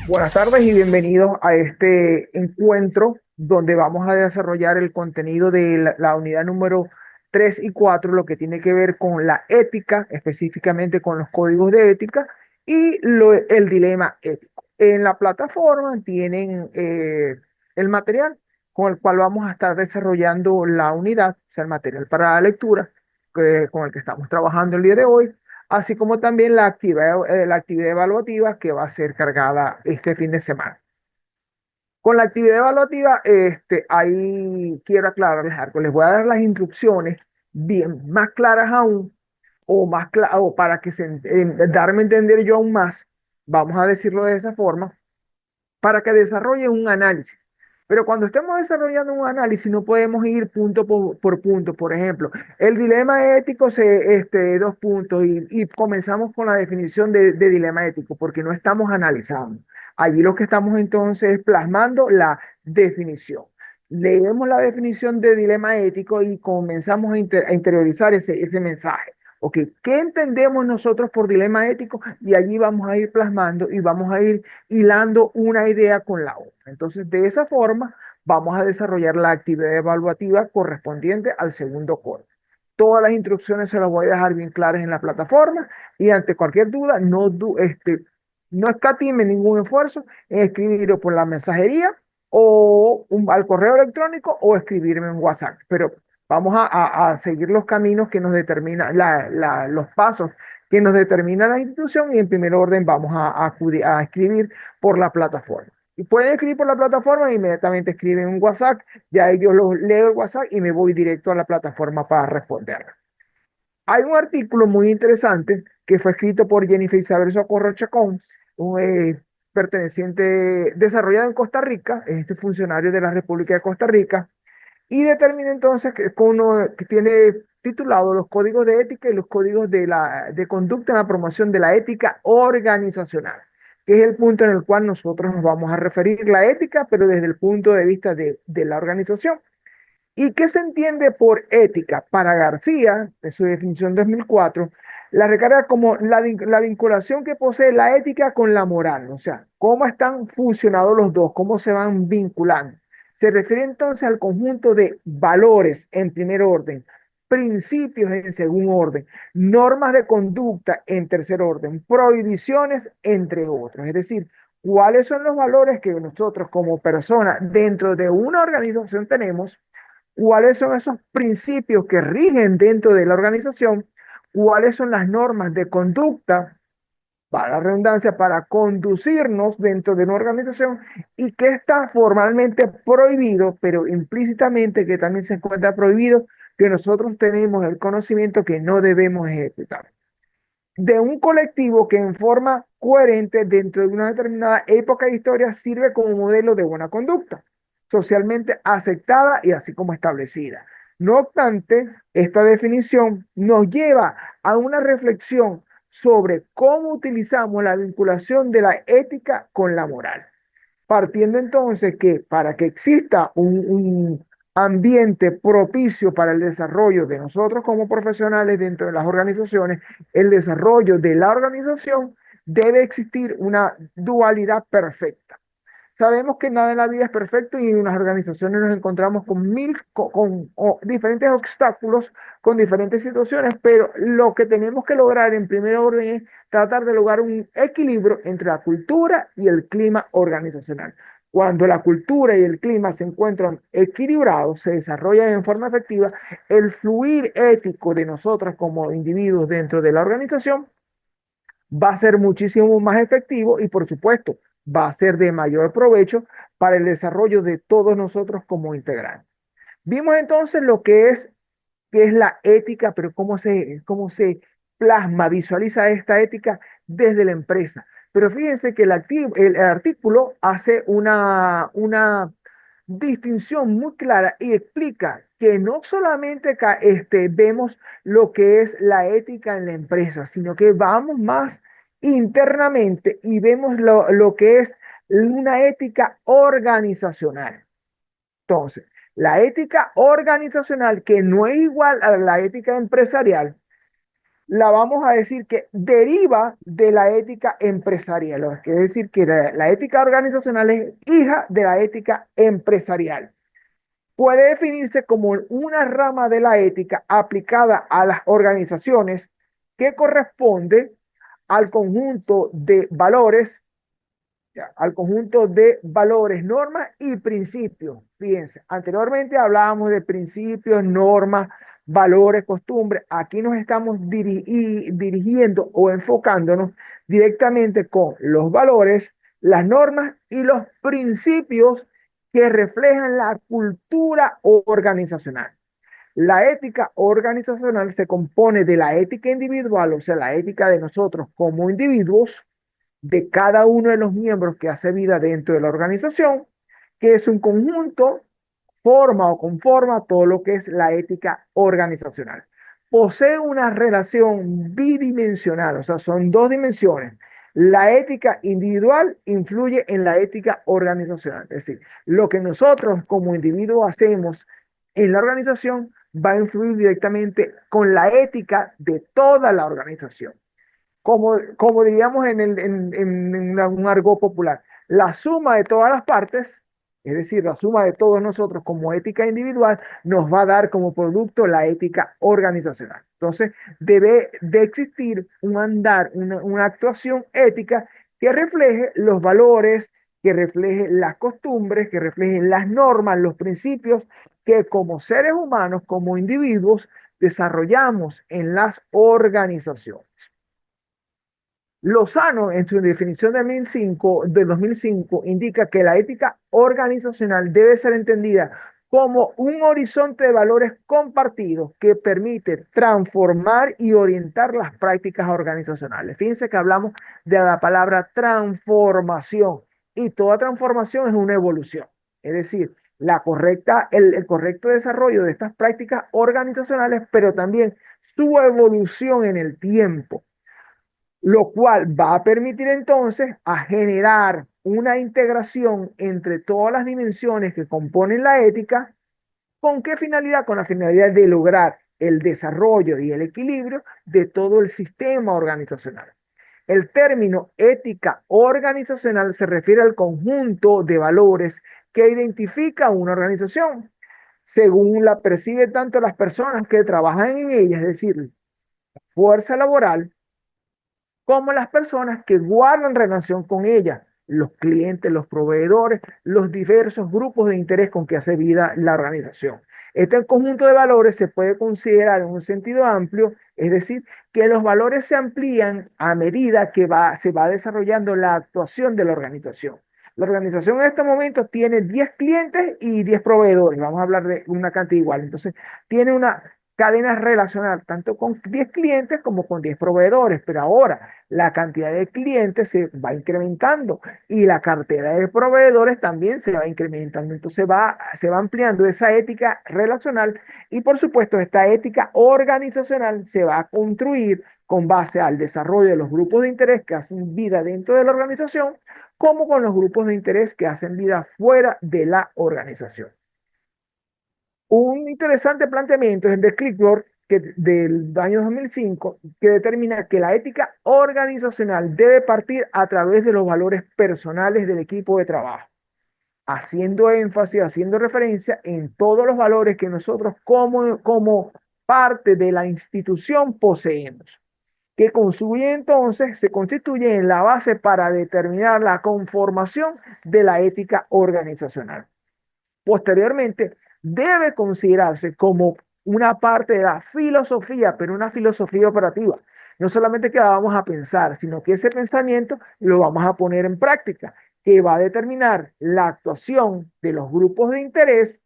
Buenas tardes y bienvenidos a este encuentro donde vamos a desarrollar el contenido de la unidad número 3 y 4, lo que tiene que ver con la ética, específicamente con los códigos de ética y el dilema ético. En la plataforma tienen el material con el cual vamos a estar desarrollando la unidad, o sea, el material para la lectura con el que estamos trabajando el día de hoy, así como también la actividad evaluativa que va a ser cargada este fin de semana. Con la actividad evaluativa, ahí quiero aclararles algo. Les voy a dar las instrucciones bien más claras aún, o para que darme a entender yo aún más, vamos a decirlo de esa forma, para que desarrolle un análisis. Pero cuando estemos desarrollando un análisis no podemos ir punto por punto. Por ejemplo, el dilema ético, dos puntos, y comenzamos con la definición de dilema ético, porque no estamos analizando. Allí lo que estamos entonces es plasmando la definición. Leemos la definición de dilema ético y comenzamos a interiorizar ese mensaje. Ok, ¿qué entendemos nosotros por dilema ético? Y allí vamos a ir plasmando y vamos a ir hilando una idea con la otra. Entonces, de esa forma, vamos a desarrollar la actividad evaluativa correspondiente al segundo corte. Todas las instrucciones se las voy a dejar bien claras en la plataforma y ante cualquier duda, no escatime ningún esfuerzo en escribirlo por la mensajería al correo electrónico o escribirme en WhatsApp. Pero vamos a seguir los caminos que nos determinan, los pasos que nos determina la institución y en primer orden vamos a escribir por la plataforma. Y pueden escribir por la plataforma e inmediatamente escriben un WhatsApp, ya yo los leo el WhatsApp y me voy directo a la plataforma para responder. Hay un artículo muy interesante que fue escrito por Jennifer Isabel Socorro Chacón, un perteneciente, desarrollado en Costa Rica, este funcionario de la República de Costa Rica, y determina entonces que tiene titulado los códigos de ética y los códigos de conducta en la promoción de la ética organizacional, que es el punto en el cual nosotros nos vamos a referir la ética, pero desde el punto de vista de la organización. ¿Y qué se entiende por ética? Para García, de su definición 2004, la recarga como la vinculación que posee la ética con la moral, o sea, cómo están fusionados los dos, cómo se van vinculando. Se refiere entonces al conjunto de valores en primer orden, principios en segundo orden, normas de conducta en tercer orden, prohibiciones, entre otros. Es decir, cuáles son los valores que nosotros como personas dentro de una organización tenemos, cuáles son esos principios que rigen dentro de la organización, cuáles son las normas de conducta, para la redundancia, para conducirnos dentro de una organización y que está formalmente prohibido, pero implícitamente que también se encuentra prohibido, que nosotros tenemos el conocimiento que no debemos ejecutar. De un colectivo que en forma coherente dentro de una determinada época de historia sirve como modelo de buena conducta, socialmente aceptada y así como establecida. No obstante, esta definición nos lleva a una reflexión sobre cómo utilizamos la vinculación de la ética con la moral. Partiendo entonces que para que exista un ambiente propicio para el desarrollo de nosotros como profesionales dentro de las organizaciones, el desarrollo de la organización debe existir una dualidad perfecta. Sabemos que nada en la vida es perfecto y en las organizaciones nos encontramos con diferentes obstáculos, con diferentes situaciones, pero lo que tenemos que lograr en primer orden es tratar de lograr un equilibrio entre la cultura y el clima organizacional. Cuando la cultura y el clima se encuentran equilibrados, se desarrollan en forma efectiva, el fluir ético de nosotros como individuos dentro de la organización va a ser muchísimo más efectivo y por supuesto va a ser de mayor provecho para el desarrollo de todos nosotros como integrantes. Vimos entonces lo que es la ética, pero cómo se plasma, visualiza esta ética desde la empresa. Pero fíjense que el artículo hace una distinción muy clara y explica que no solamente vemos lo que es la ética en la empresa, sino que vamos más internamente y vemos lo que es una ética organizacional. Entonces, la ética organizacional, que no es igual a la ética empresarial, la vamos a decir que deriva de la ética empresarial. Es decir, que la ética organizacional es hija de la ética empresarial. Puede definirse como una rama de la ética aplicada a las organizaciones que corresponde al conjunto de valores, ya, al conjunto de valores, normas y principios. Fíjense, anteriormente hablábamos de principios, normas, valores, costumbres. Aquí nos estamos dirigiendo o enfocándonos directamente con los valores, las normas y los principios que reflejan la cultura organizacional. La ética organizacional se compone de la ética individual, o sea, la ética de nosotros como individuos, de cada uno de los miembros que hace vida dentro de la organización, que es un conjunto, forma o conforma todo lo que es la ética organizacional. Posee una relación bidimensional, o sea, son dos dimensiones. La ética individual influye en la ética organizacional, es decir, lo que nosotros como individuos hacemos en la organización va a influir directamente con la ética de toda la organización, como diríamos en un argot popular, la suma de todas las partes, es decir, la suma de todos nosotros como ética individual, nos va a dar como producto la ética organizacional. Entonces, debe de existir un andar, una actuación ética que refleje los valores, que refleje las costumbres, que refleje las normas, los principios que como seres humanos, como individuos, desarrollamos en las organizaciones. Lozano, en su definición de 2005, indica que la ética organizacional debe ser entendida como un horizonte de valores compartidos que permite transformar y orientar las prácticas organizacionales. Fíjense que hablamos de la palabra transformación y toda transformación es una evolución. Es decir, el correcto desarrollo de estas prácticas organizacionales, pero también su evolución en el tiempo, lo cual va a permitir entonces a generar una integración entre todas las dimensiones que componen la ética. ¿Con qué finalidad? Con la finalidad de lograr el desarrollo y el equilibrio de todo el sistema organizacional. El término ética organizacional se refiere al conjunto de valores que identifica una organización, según la percibe tanto las personas que trabajan en ella, es decir, fuerza laboral, como las personas que guardan relación con ella, los clientes, los proveedores, los diversos grupos de interés con que hace vida la organización. Este conjunto de valores se puede considerar en un sentido amplio, es decir, que los valores se amplían a medida que se va desarrollando la actuación de la organización. La organización en este momento tiene 10 clientes y 10 proveedores, vamos a hablar de una cantidad igual. Entonces, tiene una cadena relacional tanto con 10 clientes como con 10 proveedores, pero ahora la cantidad de clientes se va incrementando y la cartera de proveedores también se va incrementando. Entonces se va ampliando esa ética relacional y por supuesto esta ética organizacional se va a construir con base al desarrollo de los grupos de interés que hacen vida dentro de la organización, como con los grupos de interés que hacen vida fuera de la organización. Un interesante planteamiento es el de Clickworth, del año 2005, que determina que la ética organizacional debe partir a través de los valores personales del equipo de trabajo, haciendo énfasis, haciendo referencia en todos los valores que nosotros como parte de la institución poseemos, que construye entonces, se constituye en la base para determinar la conformación de la ética organizacional. Posteriormente, debe considerarse como una parte de la filosofía, pero una filosofía operativa. No solamente que la vamos a pensar, sino que ese pensamiento lo vamos a poner en práctica, que va a determinar la actuación de los grupos de interés,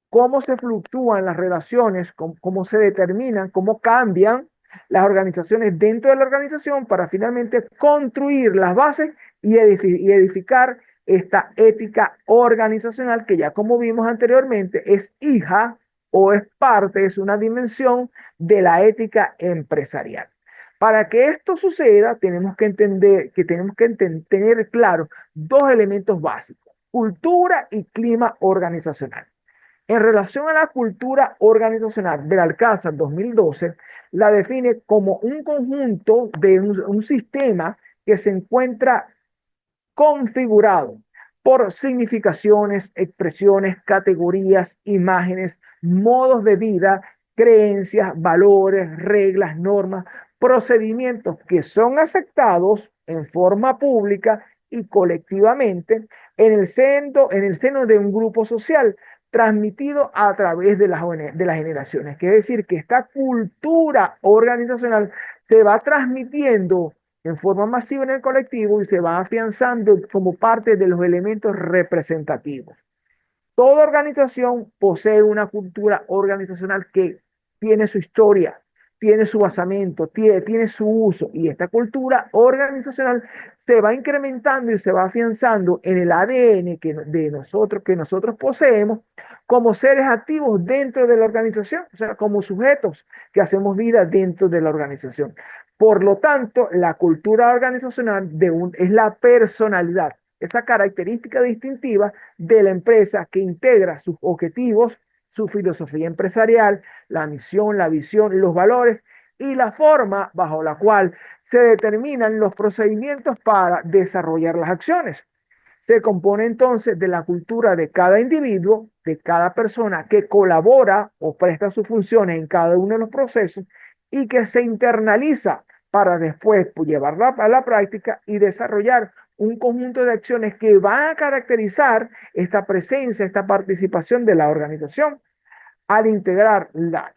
cómo se fluctúan las relaciones, cómo se determinan, cómo cambian las organizaciones dentro de la organización para finalmente construir las bases y edificar esta ética organizacional que ya como vimos anteriormente es hija o es parte, es una dimensión de la ética empresarial. Para que esto suceda, tenemos que entender que tenemos que tener claro dos elementos básicos: cultura y clima organizacional. En relación a la cultura organizacional del Alcázar 2012, la define como un conjunto de un sistema que se encuentra configurado por significaciones, expresiones, categorías, imágenes, modos de vida, creencias, valores, reglas, normas, procedimientos que son aceptados en forma pública y colectivamente en el seno de un grupo social transmitido a través de las generaciones. Quiere decir que esta cultura organizacional se va transmitiendo en forma masiva en el colectivo y se va afianzando como parte de los elementos representativos. Toda organización posee una cultura organizacional que tiene su historia, tiene su basamento, tiene su uso, y esta cultura organizacional se va incrementando y se va afianzando en el ADN que nosotros poseemos como seres activos dentro de la organización, o sea, como sujetos que hacemos vida dentro de la organización. Por lo tanto, la cultura organizacional es la personalidad, esa característica distintiva de la empresa que integra sus objetivos, su filosofía empresarial, la misión, la visión, los valores y la forma bajo la cual se determinan los procedimientos para desarrollar las acciones. Se compone entonces de la cultura de cada individuo, de cada persona que colabora o presta sus funciones en cada uno de los procesos y que se internaliza para después llevarla a la práctica y desarrollar un conjunto de acciones que van a caracterizar esta presencia, esta participación de la organización al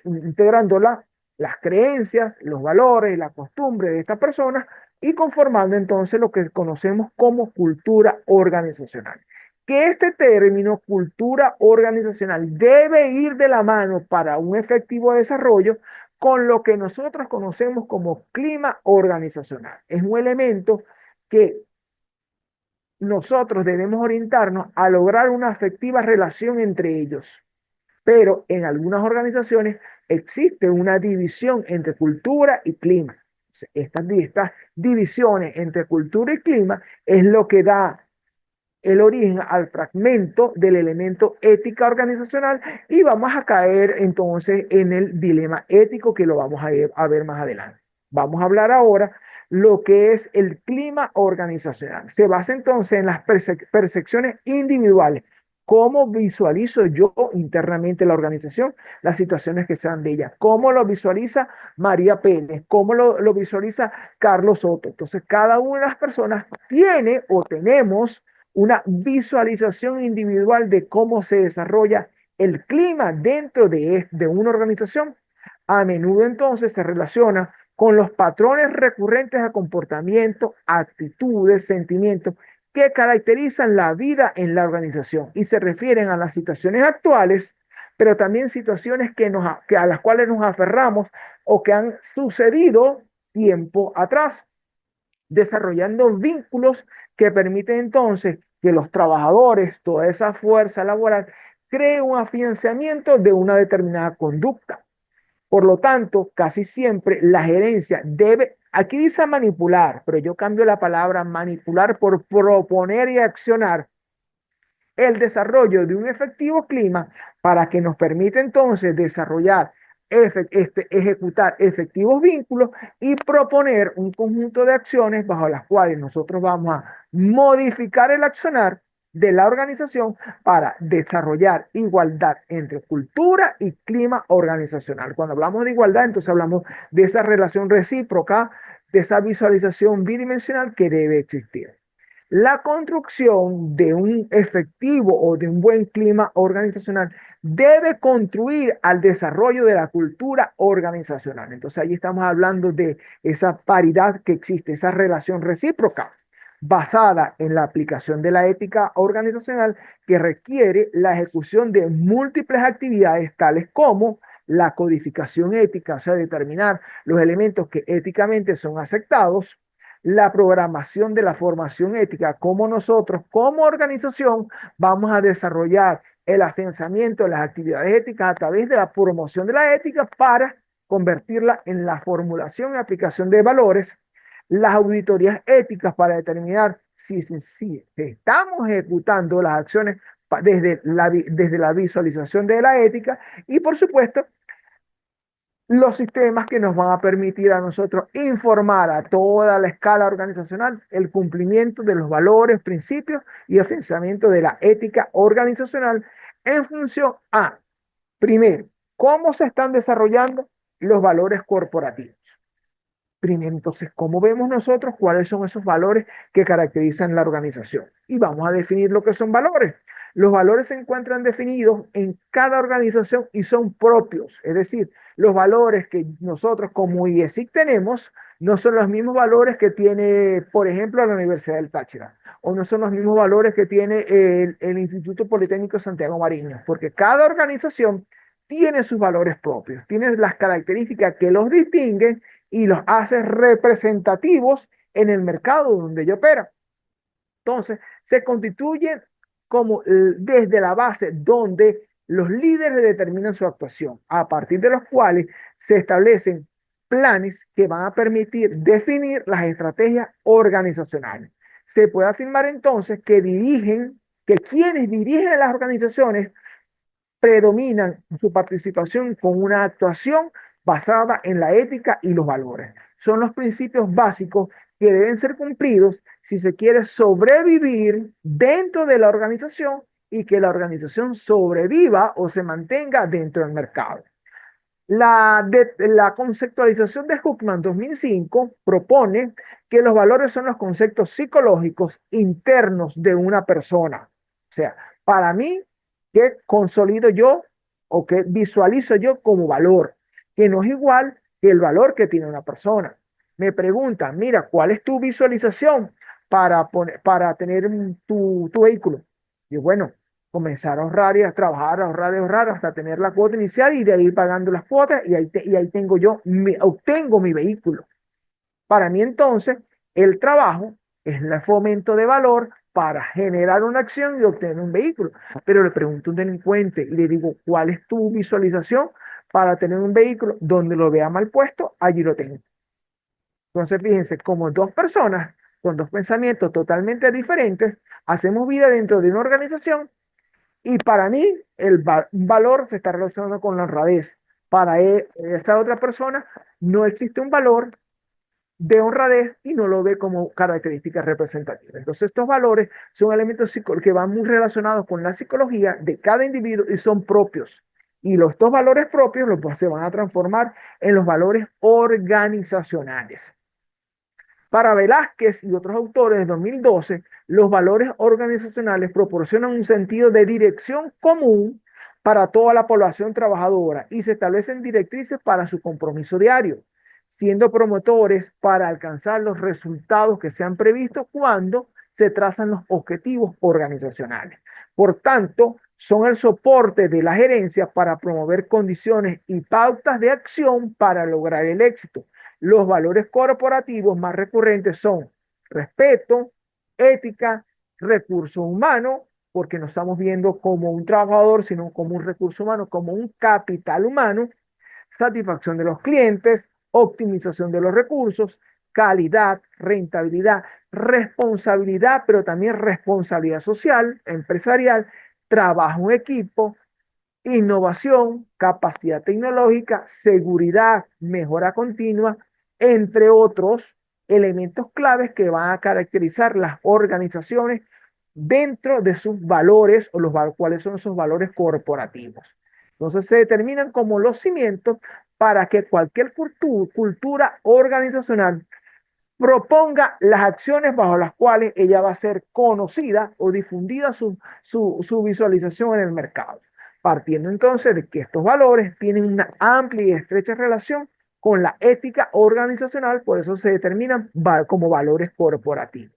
integrándola las creencias, los valores, la costumbre de esta persona y conformando entonces lo que conocemos como cultura organizacional. Que este término, cultura organizacional, debe ir de la mano para un efectivo desarrollo con lo que nosotros conocemos como clima organizacional. Es un elemento que nosotros debemos orientarnos a lograr una efectiva relación entre ellos, pero en algunas organizaciones existe una división entre cultura y clima. Estas divisiones entre cultura y clima es lo que da el origen al fragmento del elemento ética organizacional y vamos a caer entonces en el dilema ético que lo vamos a ver más adelante. Vamos a hablar ahora lo que es el clima organizacional. Se basa entonces en las percepciones individuales. ¿Cómo visualizo yo internamente la organización, las situaciones que sean de ella? ¿Cómo lo visualiza María Pérez? ¿Cómo lo visualiza Carlos Soto? Entonces, cada una de las personas tiene o tenemos una visualización individual de cómo se desarrolla el clima dentro de una organización. A menudo entonces se relaciona con los patrones recurrentes de comportamiento, actitudes, sentimientos que caracterizan la vida en la organización y se refieren a las situaciones actuales, pero también situaciones a las cuales nos aferramos o que han sucedido tiempo atrás, desarrollando vínculos que permiten entonces que los trabajadores, toda esa fuerza laboral, creen un afianzamiento de una determinada conducta. Por lo tanto, casi siempre la gerencia debe, aquí dice manipular, pero yo cambio la palabra manipular por proponer y accionar el desarrollo de un efectivo clima para que nos permita entonces desarrollar, ejecutar efectivos vínculos y proponer un conjunto de acciones bajo las cuales nosotros vamos a modificar el accionar de la organización para desarrollar igualdad entre cultura y clima organizacional. Cuando hablamos de igualdad, entonces hablamos de esa relación recíproca, de esa visualización bidimensional que debe existir. La construcción de un efectivo o de un buen clima organizacional debe contribuir al desarrollo de la cultura organizacional. Entonces, ahí estamos hablando de esa paridad que existe, esa relación recíproca basada en la aplicación de la ética organizacional que requiere la ejecución de múltiples actividades tales como la codificación ética, o sea, determinar los elementos que éticamente son aceptados, la programación de la formación ética, cómo nosotros como organización vamos a desarrollar el afianzamiento de las actividades éticas a través de la promoción de la ética para convertirla en la formulación y aplicación de valores, las auditorías éticas para determinar si estamos ejecutando las acciones desde la visualización de la ética y por supuesto los sistemas que nos van a permitir a nosotros informar a toda la escala organizacional el cumplimiento de los valores, principios y afianzamiento de la ética organizacional en función a, primero, cómo se están desarrollando los valores corporativos. Primero, entonces, ¿cómo vemos nosotros cuáles son esos valores que caracterizan la organización? Y vamos a definir lo que son valores. Los valores se encuentran definidos en cada organización y son propios. Es decir, los valores que nosotros como IESIC tenemos no son los mismos valores que tiene, por ejemplo, la Universidad del Táchira, o no son los mismos valores que tiene el Instituto Politécnico Santiago Mariño, porque cada organización tiene sus valores propios, tiene las características que los distinguen y los hace representativos en el mercado donde ella opera. Entonces, se constituyen como desde la base donde los líderes determinan su actuación, a partir de los cuales se establecen planes que van a permitir definir las estrategias organizacionales. Se puede afirmar entonces que quienes dirigen las organizaciones predominan su participación con una actuación basada en la ética y los valores. Son los principios básicos que deben ser cumplidos si se quiere sobrevivir dentro de la organización y que la organización sobreviva o se mantenga dentro del mercado. La conceptualización de Huckman 2005 propone que los valores son los conceptos psicológicos internos de una persona. O sea, para mí, ¿qué consolido yo o qué visualizo yo como valor? Que no es igual que el valor que tiene una persona. Me preguntan, mira, ¿cuál es tu visualización para tener tu vehículo? Y bueno, comenzar a ahorrar y a trabajar, a ahorrar hasta tener la cuota inicial y de ahí pagando las cuotas y ahí tengo obtengo mi vehículo. Para mí entonces, el trabajo es el fomento de valor para generar una acción y obtener un vehículo. Pero le pregunto a un delincuente y le digo, ¿cuál es tu visualización para tener un vehículo? Donde lo vea mal puesto, allí lo tengo. Entonces, fíjense, como dos personas con dos pensamientos totalmente diferentes, hacemos vida dentro de una organización y para mí, valor se está relacionado con la honradez. Para esa otra persona no existe un valor de honradez y no lo ve como característica representativa. Entonces, estos valores son elementos que van muy relacionados con la psicología de cada individuo y son propios. Y estos valores propios se van a transformar en los valores organizacionales. Para Velázquez y otros autores de 2012, los valores organizacionales proporcionan un sentido de dirección común para toda la población trabajadora y se establecen directrices para su compromiso diario, siendo promotores para alcanzar los resultados que se han previsto cuando se trazan los objetivos organizacionales. Por tanto, son el soporte de la gerencia para promover condiciones y pautas de acción para lograr el éxito. Los valores corporativos más recurrentes son respeto, ética, recursos humanos, porque no estamos viendo como un trabajador, sino como un recurso humano, como un capital humano, satisfacción de los clientes, optimización de los recursos, calidad, rentabilidad, responsabilidad, pero también responsabilidad social, empresarial, trabajo en equipo, innovación, capacidad tecnológica, seguridad, mejora continua, entre otros elementos claves que van a caracterizar las organizaciones dentro de sus valores o cuáles son sus valores corporativos. Entonces se determinan como los cimientos para que cualquier cultura organizacional proponga las acciones bajo las cuales ella va a ser conocida o difundida su visualización en el mercado. Partiendo entonces de que estos valores tienen una amplia y estrecha relación con la ética organizacional, por eso se determinan como valores corporativos.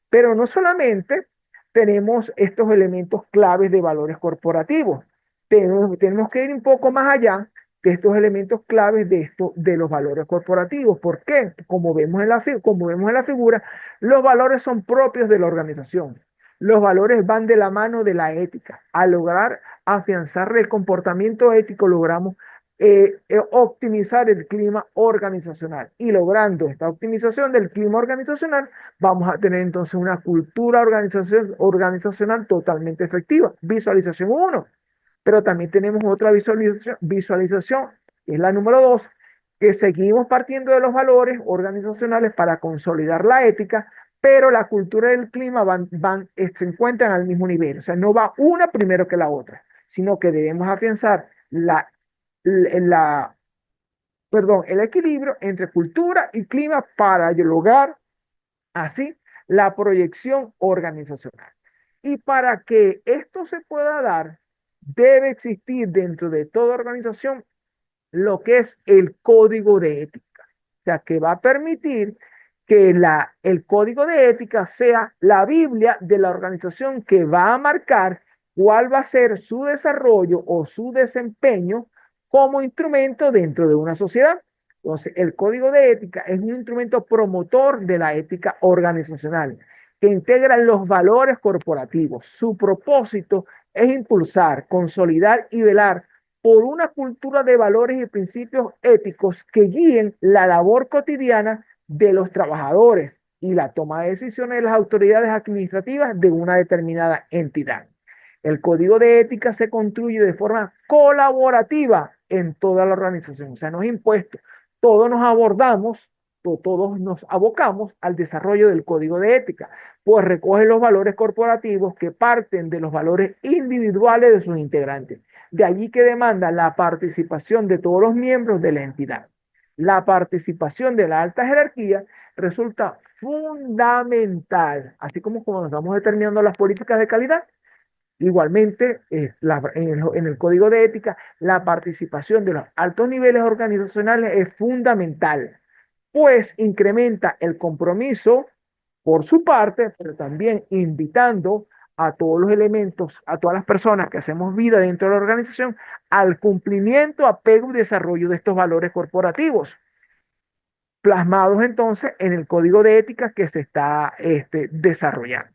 Pero no solamente tenemos estos elementos claves de valores corporativos, tenemos que ir un poco más allá de estos elementos claves de los valores corporativos. ¿Por qué? Como vemos en la figura, los valores son propios de la organización. Los valores van de la mano de la ética. Al lograr afianzar el comportamiento ético, logramos optimizar el clima organizacional. Y logrando esta optimización del clima organizacional, vamos a tener entonces una cultura organizacional totalmente efectiva. Visualización 1. Pero también tenemos otra visualización, es la número 2, que seguimos partiendo de los valores organizacionales para consolidar la ética, pero la cultura y el clima se encuentran al mismo nivel. O sea, no va una primero que la otra, sino que debemos afianzar la, el equilibrio entre cultura y clima para lograr así la proyección organizacional. Y para que esto se pueda dar, debe existir dentro de toda organización lo que es el código de ética. O sea, que va a permitir que el código de ética sea la Biblia de la organización que va a marcar cuál va a ser su desarrollo o su desempeño como instrumento dentro de una sociedad. Entonces, el código de ética es un instrumento promotor de la ética organizacional que integra los valores corporativos. Su propósito es impulsar, consolidar y velar por una cultura de valores y principios éticos que guíen la labor cotidiana de los trabajadores y la toma de decisiones de las autoridades administrativas de una determinada entidad. El código de ética se construye de forma colaborativa en toda la organización, o sea, no es impuesto. Todos nos abordamos, todos nos abocamos al desarrollo del código de ética, pues recoge los valores corporativos que parten de los valores individuales de sus integrantes. De allí que demanda la participación de todos los miembros de la entidad. La participación de la alta jerarquía resulta fundamental, así como cuando estamos determinando las políticas de calidad. Igualmente, en el código de ética, la participación de los altos niveles organizacionales es fundamental, pues incrementa el compromiso por su parte, pero también invitando a todos los elementos, a todas las personas que hacemos vida dentro de la organización, al cumplimiento, apego y desarrollo de estos valores corporativos, plasmados entonces en el código de ética que se está desarrollando.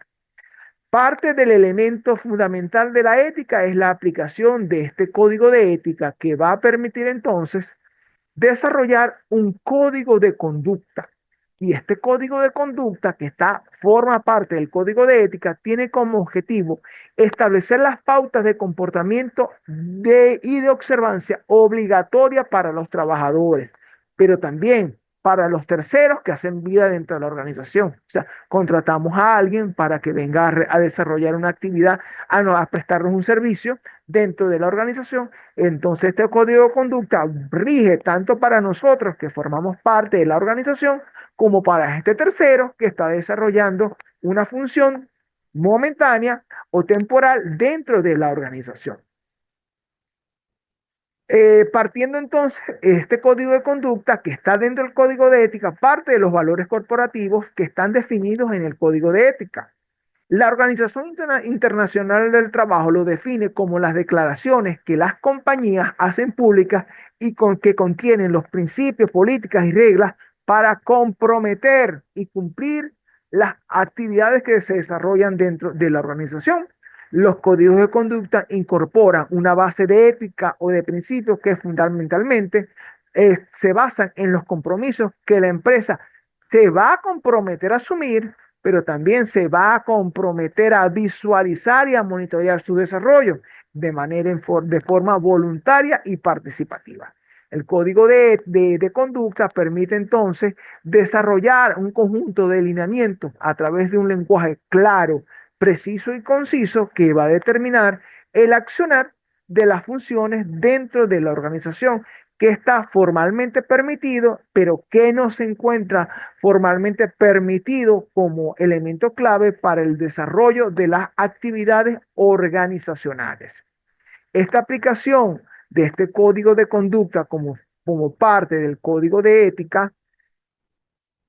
Parte del elemento fundamental de la ética es la aplicación de este código de ética que va a permitir entonces desarrollar un código de conducta. Y este código de conducta forma parte del código de ética tiene como objetivo establecer las pautas de comportamiento y de observancia obligatoria para los trabajadores, pero también para los terceros que hacen vida dentro de la organización. O sea, contratamos a alguien para que venga a desarrollar una actividad, a prestarnos un servicio dentro de la organización. Entonces, este código de conducta rige tanto para nosotros que formamos parte de la organización como para este tercero que está desarrollando una función momentánea o temporal dentro de la organización. Partiendo entonces, este código de conducta que está dentro del código de ética, parte de los valores corporativos que están definidos en el código de ética. La Organización Internacional del Trabajo lo define como las declaraciones que las compañías hacen públicas y que contienen los principios, políticas y reglas para comprometer y cumplir las actividades que se desarrollan dentro de la organización. Los códigos de conducta incorporan una base de ética o de principios que fundamentalmente se basan en los compromisos que la empresa se va a comprometer a asumir, pero también se va a comprometer a visualizar y a monitorear su desarrollo de forma voluntaria y participativa. El código de conducta permite entonces desarrollar un conjunto de lineamientos a través de un lenguaje claro, preciso y conciso que va a determinar el accionar de las funciones dentro de la organización que está formalmente permitido, pero que no se encuentra formalmente permitido como elemento clave para el desarrollo de las actividades organizacionales. Esta aplicación de este código de conducta como parte del código de ética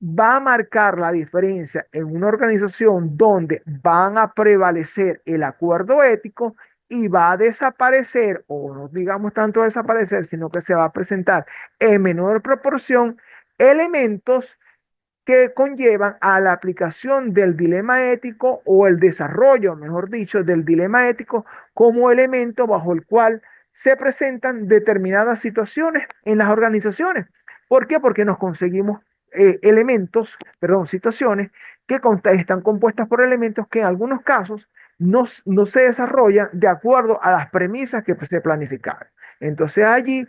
va a marcar la diferencia en una organización donde van a prevalecer el acuerdo ético y va a desaparecer, o no digamos tanto desaparecer, sino que se va a presentar en menor proporción elementos que conllevan a la aplicación del dilema ético o el desarrollo, mejor dicho, del dilema ético como elemento bajo el cual se presentan determinadas situaciones en las organizaciones. ¿Por qué? Porque nos conseguimos situaciones que están compuestas por elementos que en algunos casos no se desarrollan de acuerdo a las premisas que se planificaron. Entonces allí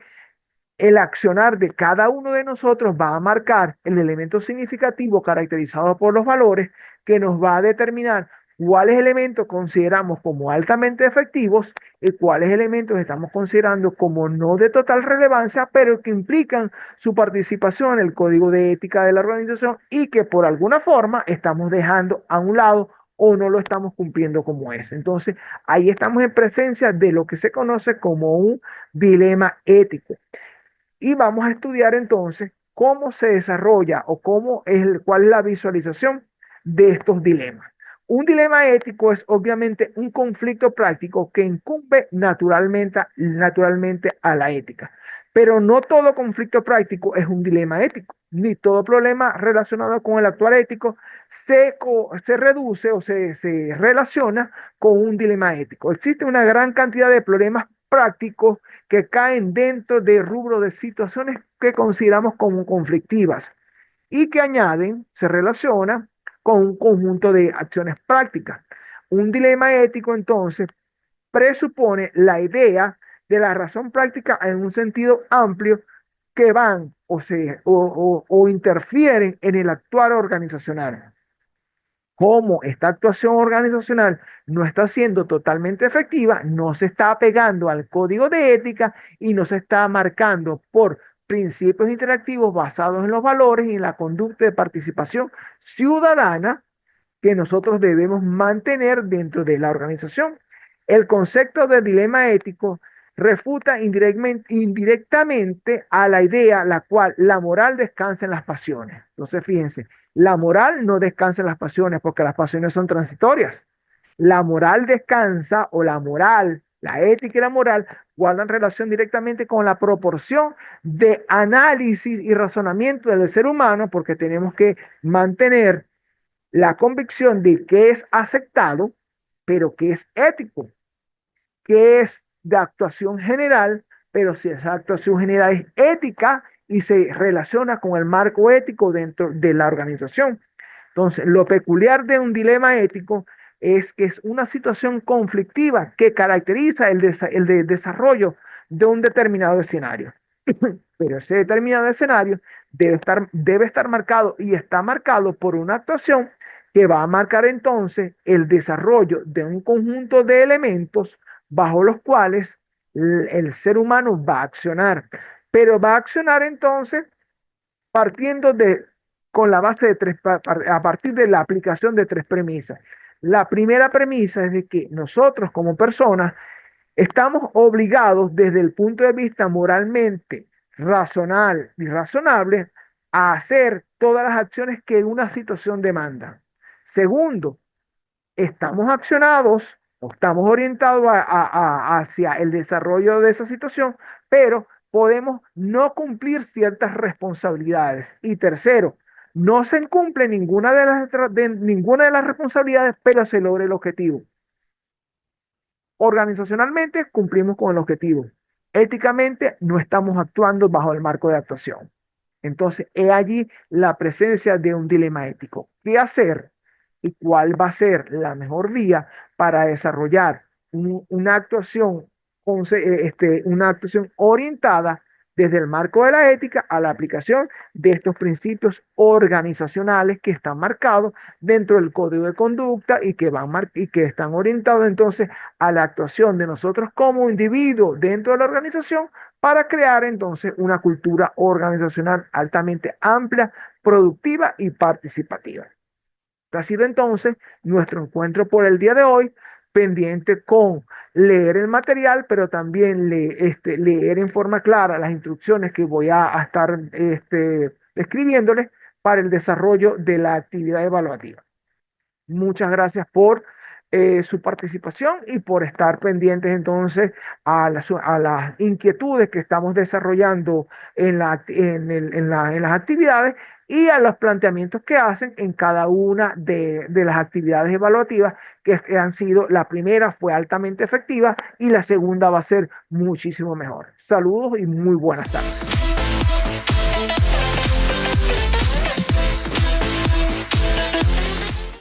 El accionar de cada uno de nosotros va a marcar el elemento significativo caracterizado por los valores que nos va a determinar cuáles elementos consideramos como altamente efectivos y cuáles elementos estamos considerando como no de total relevancia, pero que implican su participación en el código de ética de la organización y que por alguna forma estamos dejando a un lado o no lo estamos cumpliendo como es. Entonces, ahí estamos en presencia de lo que se conoce como un dilema ético. Y vamos a estudiar entonces cómo se desarrolla o cuál es la visualización de estos dilemas. Un dilema ético es obviamente un conflicto práctico que incumbe naturalmente a la ética. Pero no todo conflicto práctico es un dilema ético, ni todo problema relacionado con el actuar ético se reduce o se relaciona con un dilema ético. Existe una gran cantidad de problemas prácticos que caen dentro del rubro de situaciones que consideramos como conflictivas y que se relaciona con un conjunto de acciones prácticas. Un dilema ético, entonces, presupone la idea de la razón práctica en un sentido amplio que van o interfieren en el actuar organizacional. Como esta actuación organizacional no está siendo totalmente efectiva, no se está apegando al código de ética y no se está marcando por principios interactivos basados en los valores y en la conducta de participación ciudadana que nosotros debemos mantener dentro de la organización. El concepto de dilema ético refuta indirectamente a la idea la cual la moral descansa en las pasiones. Entonces, fíjense, la moral no descansa en las pasiones porque las pasiones son transitorias. La moral descansa o la moral, la ética y la moral guardan relación directamente con la proporción de análisis y razonamiento del ser humano porque tenemos que mantener la convicción de que es aceptado, pero que es ético, que es de actuación general, pero si esa actuación general es ética y se relaciona con el marco ético dentro de la organización. Entonces, lo peculiar de un dilema ético es que es una situación conflictiva que caracteriza el desarrollo de un determinado escenario. Pero ese determinado escenario debe estar marcado y está marcado por una actuación que va a marcar entonces el desarrollo de un conjunto de elementos bajo los cuales el ser humano va a accionar. Pero va a accionar entonces partiendo con la base de a partir de la aplicación de tres premisas. La primera premisa es de que nosotros como personas estamos obligados desde el punto de vista moralmente racional y razonable a hacer todas las acciones que una situación demanda. Segundo, estamos accionados o estamos orientados hacia el desarrollo de esa situación, pero podemos no cumplir ciertas responsabilidades. Y tercero, no se cumple ninguna de las responsabilidades, pero se logra el objetivo. Organizacionalmente cumplimos con el objetivo. Éticamente no estamos actuando bajo el marco de actuación. Entonces, he allí la presencia de un dilema ético. ¿Qué hacer y cuál va a ser la mejor vía para desarrollar una actuación, una actuación orientada desde el marco de la ética a la aplicación de estos principios organizacionales que están marcados dentro del código de conducta y que están orientados entonces a la actuación de nosotros como individuos dentro de la organización para crear entonces una cultura organizacional altamente amplia, productiva y participativa? Este ha sido entonces nuestro encuentro por el día de hoy, pendiente con leer el material, pero también leer en forma clara las instrucciones que voy a estar escribiéndoles para el desarrollo de la actividad evaluativa. Muchas gracias por su participación y por estar pendientes entonces a las inquietudes que estamos desarrollando en las actividades y a los planteamientos que hacen en cada una de las actividades evaluativas que han sido, la primera fue altamente efectiva y la segunda va a ser muchísimo mejor. Saludos y muy buenas tardes.